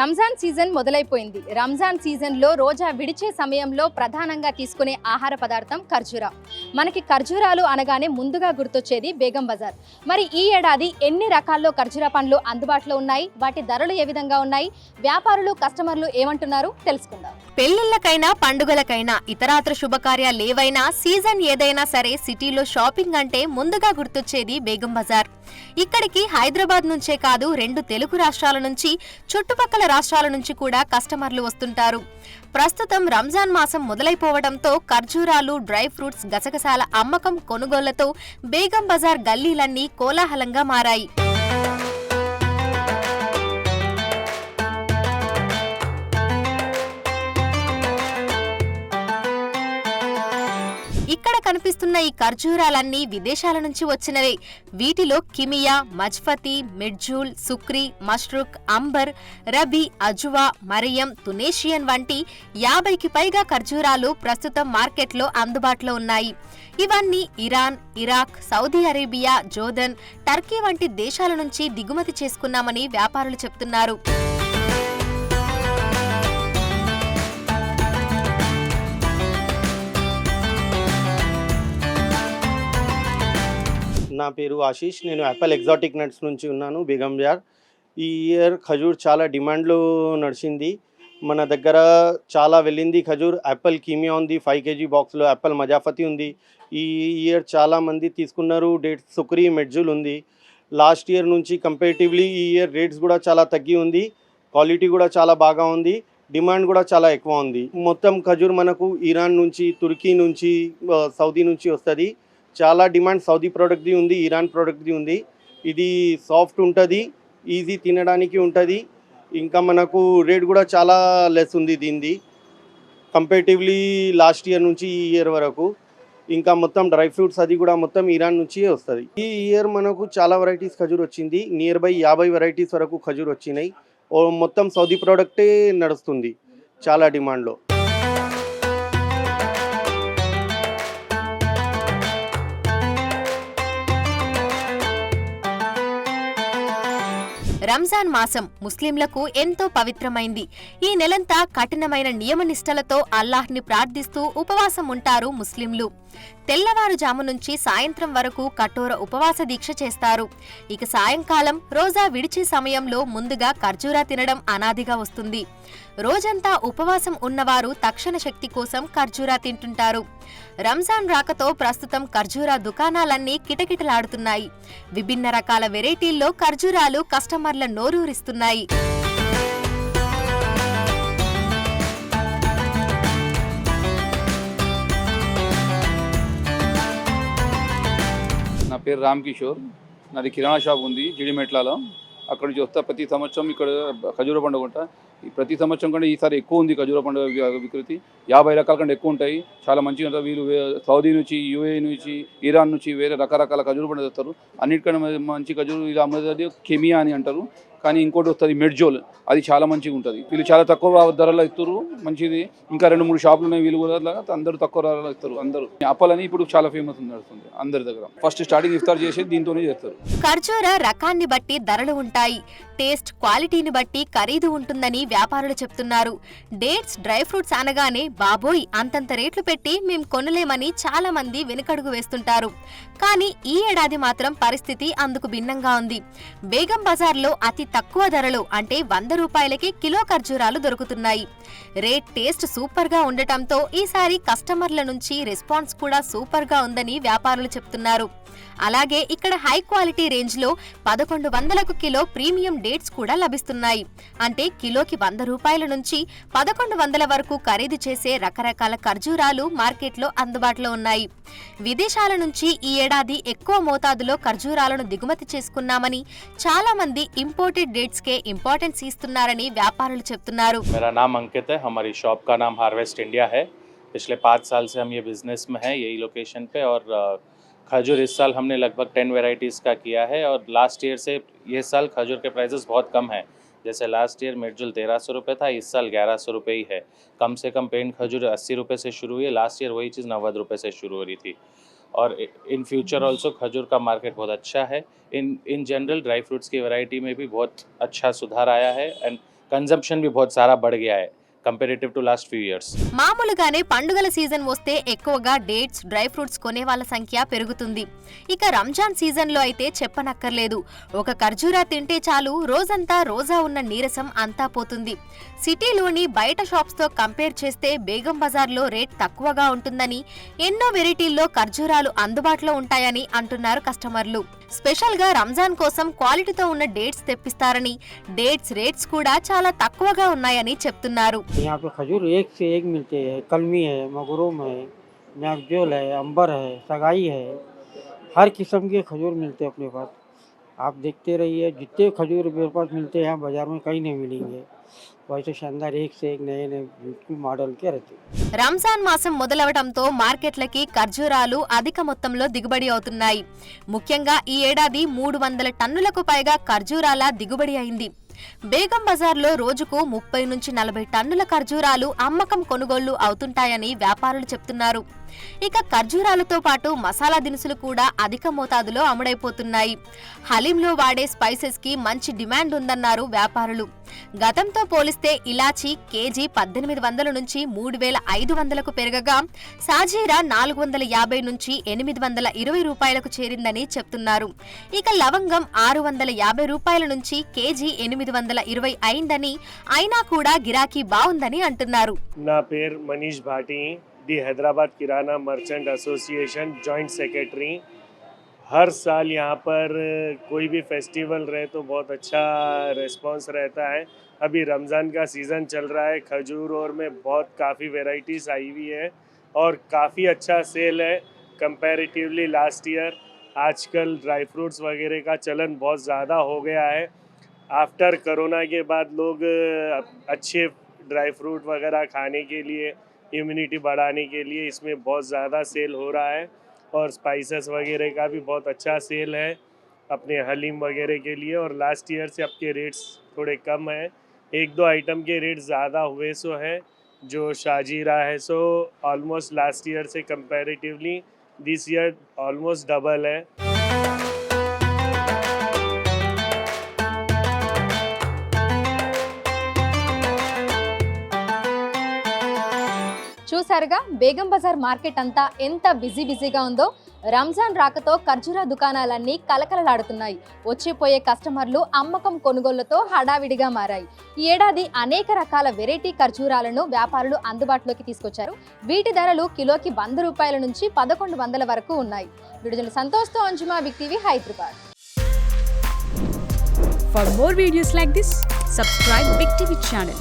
Ramzan season మొదలైపోయింది. Ramzan సీజన్లో రోజా విడిచే సమయంలో ప్రధానంగా తీసుకునే ఆహార పదార్థం ఖర్జూరా. మనకి ఖర్జూరాలు అనగానే ముందుగా గుర్తొచ్చేది బేగం బజార్. మరి ఈ ఏడాది ఎన్ని రకాల్లో ఖర్జూరా పండ్లు అందుబాటులో ఉన్నాయి, వాటి ధరలు ఏ విధంగా ఉన్నాయి, వ్యాపారులు కస్టమర్లు ఏమంటున్నారు తెలుసుకుందాం. పెళ్లిళ్లకైనా పండుగలకైనా ఇతరాత్ర శుభకార్యాలు ఏవైనా సీజన్ ఏదైనా సరే సిటీలో షాపింగ్ అంటే ముందుగా గుర్తొచ్చేది బేగం బజార్. ఇక్కడికి హైదరాబాద్ నుంచే కాదు 2 తెలుగు రాష్ట్రాల నుంచి చుట్టుపక్కల రాష్ట్రాల నుంచి కూడా కస్టమర్లు వస్తుంటారు. ప్రస్తుతం రంజాన్ మాసం మొదలైపోవడంతో ఖర్జూరాలు, డ్రై ఫ్రూట్స్ గసగసాల అమ్మకం కొనుగోళ్లతో బేగం బజార్ గల్లీలన్నీ కోలాహలంగా మారాయి. ఇక్కడ కనిపిస్తున్న ఈ ఖర్జూరాలన్నీ విదేశాల నుంచి వచ్చినవే. వీటిలో కిమియా, మజ్ఫతి, మిర్జూల్, సుక్రీ, మష్రూక్, అంబర్, రబీ, అజువా, మరియం, తునేషియన్ వంటి 50కి పైగా ఖర్జూరాలు ప్రస్తుతం మార్కెట్లో అందుబాటులో ఉన్నాయి. ఇవన్నీ Iran, Iraq, Saudi Arabia, Jordan, Turkey వంటి దేశాల నుంచి దిగుమతి చేసుకున్నామని వ్యాపారులు చెప్తున్నారు. నా పేరు ఆశీష్. నేను యాపిల్ ఎగ్జాటిక్ నట్స్ నుంచి ఉన్నాను బేగం బజార్. ఈ ఇయర్ ఖజూర్ చాలా డిమాండ్లో నడిచింది. మన దగ్గర చాలా వెళ్ళింది ఖజూర్. యాపిల్ కీమియా ఉంది 5 kg బాక్స్లో, యాపిల్ మజాఫతి ఉంది. ఈ ఇయర్ చాలామంది తీసుకున్నారు. డేట్స్ సుక్రీ, మెడ్జుల్ ఉంది. లాస్ట్ ఇయర్ నుంచి కంపేరిటివ్లీ ఈ ఇయర్ రేట్స్ కూడా చాలా తగ్గి ఉంది. క్వాలిటీ కూడా చాలా బాగా ఉంది. డిమాండ్ కూడా చాలా ఎక్కువ ఉంది. మొత్తం ఖజూర్ మనకు ఇరాన్ నుంచి, తుర్కీ నుంచి, సౌదీ నుంచి వస్తుంది. చాలా డిమాండ్ సౌదీ ప్రోడక్ట్ది ఉంది, ఇరాన్ ప్రోడక్ట్ది ఉంది. ఇది సాఫ్ట్ ఉంటుంది, ఈజీ తినడానికి ఉంటుంది. ఇంకా మనకు రేట్ కూడా చాలా లెస్ ఉంది దీనిది కంపేరిటివ్లీ లాస్ట్ ఇయర్ నుంచి ఈ ఇయర్ వరకు. ఇంకా మొత్తం డ్రై ఫ్రూట్స్ అది కూడా మొత్తం ఇరాన్ నుంచి వస్తుంది. ఈ ఇయర్ మనకు చాలా వెరైటీస్ ఖజూర్ వచ్చింది. నియర్ బై 50 వెరైటీస్ వరకు ఖజూర్ వచ్చినాయి. మొత్తం సౌదీ ప్రోడక్టే నడుస్తుంది చాలా డిమాండ్లో. రంజాన్ మాసం ముస్లింలకు ఎంతో పవిత్రమైంది. ఈ నెలంతా కఠినమైన నియమనిష్టలతో అల్లాహ్ని ప్రార్థిస్తూ ఉపవాసం ఉంటారు ముస్లింలు. తెల్లవారుజాము నుంచి సాయంత్రం వరకు కఠోర ఉపవాస దీక్ష చేస్తారు. ఇక సాయంకాలం రోజా విడిచే సమయంలో ముందుగా ఖర్జూరా తినడం అనాదిగా వస్తుంది. రోజంతా ఉపవాసం ఉన్నవారు తక్షణ శక్తి కోసం ఖర్జూరా తింటుంటారు. రంజాన్ రాకతో ప్రస్తుతం ఖర్జూరా దుకాణాలన్నీ కిటకిటలాడుతున్నాయి. విభిన్న రకాల వెరైటీల్లో ఖర్జూరాలు కస్టమర్ల నోరూరిస్తున్నాయి. నా పేరు రామ్ కిషోర్. నాది కిరాణా షాప్ ఉంది జిడిమెట్లలో. అక్కడి నుంచి వస్తా. ప్రతి సంవత్సరం ఇక్కడ ఖజూర పండుగ ఉంటా. ప్రతి సంవత్సరం కంటే ఈసారి ఎక్కువ ఉంది ఖజూర పండుగ వికృతి. 50 రకాల కంటే ఎక్కువ ఉంటాయి. చాలా మంచిగా ఉంటుంది. వీళ్ళు సౌదీ నుంచి, యూఏఈ నుంచి, ఇరాన్ నుంచి వేరే రకరకాల ఖజూర పండుగ తెస్తారు. అన్నిటికన్నా మంచి ఖజూరు ఇలా అమ్మేది కెమియా అని అంటారు. కానీ ఇంకోటి వస్తుంది మెడ్జోల్, అది చాలా మంచిగా ఉంటుంది. వీళ్ళు చాలా తక్కువ ధరలో ఇస్తారు, మంచిది. ఇంకా 2-3 షాపులు ఉన్నాయి వీళ్ళు కూడా, అందరూ తక్కువ ధరలో ఇస్తారు. అందరూ అప్పల్ అని ఇప్పుడు చాలా ఫేమస్ నడుస్తుంది అందరి దగ్గర. ఫస్ట్ స్టార్టింగ్ ఇఫ్తార్ చేసేది దీంతోనే చేస్తారు. ఖర్జూర రకాన్ని బట్టి ధరలు ఉంటాయి. టేస్ట్, క్వాలిటీని బట్టి ఖరీదు ఉంటుందని వ్యాపారులు చెప్తున్నారు. డేట్స్, డ్రై ఫ్రూట్స్ అనగానే బాబోయ్ అంతంత రేట్లు పెట్టి మేం కొనలేమని చాలా మంది వెనుకడుగు వేస్తుంటారు. కానీ ఈ ఏడాది మాత్రం పరిస్థితి అందుకు భిన్నంగా ఉంది. బేగం బజార్లో అతి తక్కువ ధరలో అంటే 100 రూపాయలకి కిలో ఖర్జూరాలు దొరుకుతున్నాయి. రేట్, టేస్ట్ సూపర్ గా ఉండటంతో ఈసారి కస్టమర్ల నుంచి రెస్పాన్స్ కూడా సూపర్ గా ఉందని వ్యాపారులు చెప్తున్నారు. అలాగే ఇక్కడ హై క్వాలిటీ రేంజ్ లో 1100కు కిలో ప్రీమియం డేట్స్ కూడా లభిస్తున్నాయి. అంటే కిలోకి 100 రూపాయల నుంచి 1100 వరకు ఖరీదు చేసే రకరకాల ఖర్జూరాలు మార్కెట్లో అందుబాటులో ఉన్నాయి. విదేశాల నుంచి ఈ ఏడాది ఎక్కువ మోతాదులో ఖర్జూరాలను దిగుమతి చేసుకున్నామని, చాలా మంది ఇంపోర్టెడ్ డేట్స్ కే ఇంపార్టెన్స్ ఇస్తున్నారని వ్యాపారులు చెప్తున్నారు. मेरा नाम अंकित है. हमारी शॉप का नाम हार्वेस्ट इंडिया है. पिछले 5 साल से हम ये बिज़नेस में हैं, यही लोकेशन पे. और खजूर इस साल हमने लगभग 10 वेराइटीज़ का किया है. और लास्ट ईयर से ये साल खजूर के प्राइसेस बहुत कम हैं. जैसे लास्ट ईयर मिर्जुल 1300 रुपये था, इस साल 1100 रुपये ही है. कम से कम पेंट खजूर 80 रुपये से शुरू हुई है. लास्ट ईयर वही चीज़ 90 रुपये से शुरू हो रही थी. और इन फ्यूचर ऑल्सो खजूर का मार्केट बहुत अच्छा है. इन जनरल ड्राई फ्रूट्स की वैरायटी में भी बहुत अच्छा सुधार आया है. एंड कंजम्पशन भी बहुत सारा बढ़ गया है comparative to last few years. మామూలుగానే పండుగల సీజన్ వస్తే ఎక్కువగా డేట్స్, డ్రై ఫ్రూట్స్ కొనే వాళ్ళ సంఖ్య పెరుగుతుంది. ఇక రంజాన్ సీజన్లో అయితే చెప్పనక్కర్లేదు. ఒక ఖర్జూరా తింటే చాలు రోజంతా రోజా ఉన్న నీరసం అంతా పోతుంది. సిటీలోని బయట షాప్స్తో కంపేర్ చేస్తే బేగం బజార్లో రేట్ తక్కువగా ఉంటుందని, ఎన్నో వెరైటీల్లో ఖర్జూరాలు అందుబాటులో ఉంటాయని అంటున్నారు కస్టమర్లు. స్పెషల్గా రంజాన్ కోసం క్వాలిటీతో ఉన్న డేట్స్ తెప్పిస్తారని, డేట్స్ రేట్స్ కూడా చాలా తక్కువగా ఉన్నాయని చెప్తున్నారు. यहाँ पे खजूर एक से एक मिलते हैं। कलमी है, मगरूम है, नागजोल है, अंबर है, सगाई है, हर किस्म के खजूर मिलते हैं अपने पास। आप देखते रहिए, जितने खजूर मेरे पास मिलते हैं बाजार में कहीं नहीं मिलेंगे। वैसे शानदार एक से एक नए नए बिल्कुल मॉडल के रहते हैं। రంజాన్ మాసం మొదలవడంతో మార్కెట్లకి ఖర్జూరాలు అధిక మొత్తంలో దిగుబడి అవుతున్నాయి. ముఖ్యంగా ఈ ఏడాది 300 టన్నులకు పైగా ఖర్జూరాల దిగుబడి అయింది. బేగం బజార్లో రోజుకు 30 నుంచి 40 టన్నుల ఖర్జూరాలు అమ్మకం కొనుగోళ్లు అవుతుంటాయని వ్యాపారులు చెప్తున్నారు. ఇక ఖర్జూరాలతో పాటు మసాలా దినుసులు కూడా అధిక మోతాదులో అమ్ముడైపోతున్నాయి. హలీంలో వాడే స్పైసెస్ కి మంచి డిమాండ్ ఉందన్నారు వ్యాపారులు. గతంతో పోలిస్తే ఇలాచీ కేజీ 1800 నుంచి 3500కు పెరగగా, సాజీరా 450 నుంచి 820 రూపాయలకు చేరిందని చెప్తున్నారు. ఇక లవంగం 650 రూపాయల నుంచి కేజీ 820 అయిందని, అయినా కూడా గిరాకీ బాగుందని అంటున్నారు. నా పేరు మనీష్ భాటి, दी हैदराबाद किराना मर्चेंट एसोसिएशन जॉइंट सेक्रेटरी। हर साल यहाँ पर कोई भी फेस्टिवल रहे तो बहुत अच्छा रिस्पांस रहता है। अभी रमज़ान का सीज़न चल रहा है, खजूर और में बहुत काफ़ी वेराइटीज़ आई हुई है और काफ़ी अच्छा सेल है कंपैरेटिवली लास्ट ईयर। आजकल ड्राई फ्रूट्स वगैरह का चलन बहुत ज़्यादा हो गया है। आफ्टर कोरोना के बाद लोग अच्छे ड्राई फ्रूट वगैरह खाने के लिए, इम्यूनिटी बढ़ाने के लिए इसमें बहुत ज़्यादा सेल हो रहा है और स्पाइसेस वगैरह का भी बहुत अच्छा सेल है अपने हलीम वगैरह के लिए। और लास्ट ईयर से अब के रेट्स थोड़े कम हैं, 1-2 आइटम के रेट ज़्यादा हुए सो है। जो शाजीरा है सो ऑलमोस्ट लास्ट ईयर से comparatively this year almost double है। చూసారుగా బేగం బజార్ మార్కెట్ అంతా ఎంత బిజీగా ఉందో. రంజాన్ రాకతో ఖర్జూరా దుకాణాలన్నీ కలకలలాడుతున్నాయి. వచ్చిపోయే కస్టమర్లు అమ్మకం కొనుగోళ్లతో హడావిడిగా మారాయి. ఈ ఏడాది అనేక రకాల వెరైటీ ఖర్జూరాలను వ్యాపారులు అందుబాటులోకి తీసుకొచ్చారు. వీటి ధరలు కిలోకి 100 రూపాయల నుంచి 1100 వరకు ఉన్నాయి. వీడియోలు సంతోష్తో అంజుమా, big TV, Hyderabad. For more videos like this, subscribe Big TV channel.